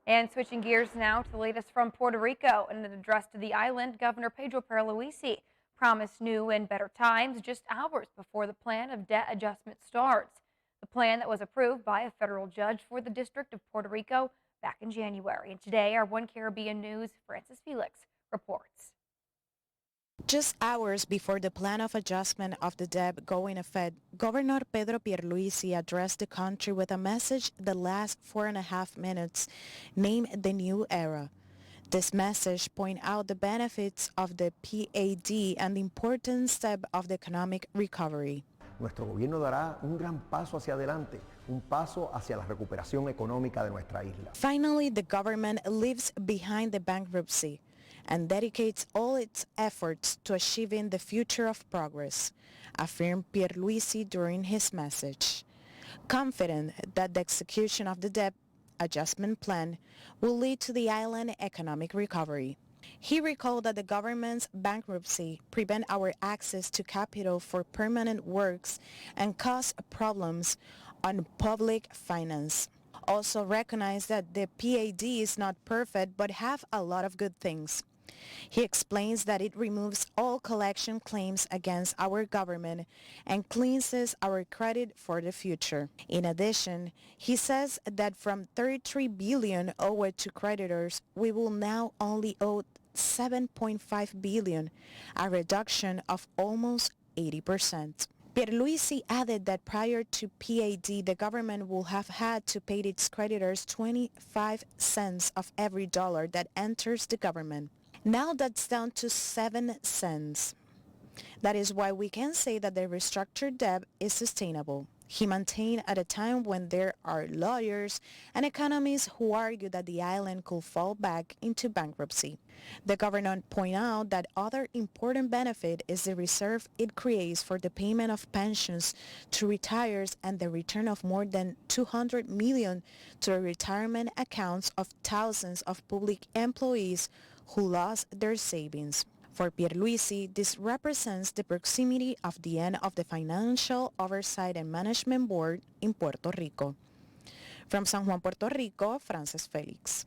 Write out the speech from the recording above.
And switching gears now to the latest from Puerto Rico. In an address to the island, Governor Pedro Pierluisi promised new and better times just hours before the plan of debt adjustment starts. The plan that was approved by a federal judge for the District of Puerto Rico back in January. And today, our One Caribbean News' Francis Felix reports. Just hours before the plan of adjustment of the debt going effect, Governor Pedro Pierluisi addressed the country with a message that lasts 4.5 minutes, named The New Era. This message points out the benefits of the PAD and the important step of the economic recovery. Nuestro gobierno dará un gran paso hacia adelante, un paso hacia la recuperación económica de nuestra isla. Finally, the government leaves behind the bankruptcy and dedicates all its efforts to achieving the future of progress, affirmed Pierluisi during his message. Confident that the execution of the debt adjustment plan will lead to the island economic recovery. He recalled that the government's bankruptcy prevent our access to capital for permanent works and cause problems on public finance. Also recognized that the PAD is not perfect but have a lot of good things. He explains that it removes all collection claims against our government and cleanses our credit for the future. In addition, he says that from 33 billion owed to creditors, we will now only owe 7.5 billion, a reduction of almost 80%. Pierluisi added that prior to PAD, the government would have had to pay its creditors 25 cents of every dollar that enters the government. Now that's down to 7 cents. That is why we can say that the restructured debt is sustainable. He maintained at a time when there are lawyers and economists who argue that the island could fall back into bankruptcy. The governor pointed out that other important benefit is the reserve it creates for the payment of pensions to retirees and the return of more than 200 million to the retirement accounts of thousands of public employees who lost their savings. For Pierluisi, this represents the proximity of the end of the Financial Oversight and Management Board in Puerto Rico. From San Juan, Puerto Rico, Francis Felix.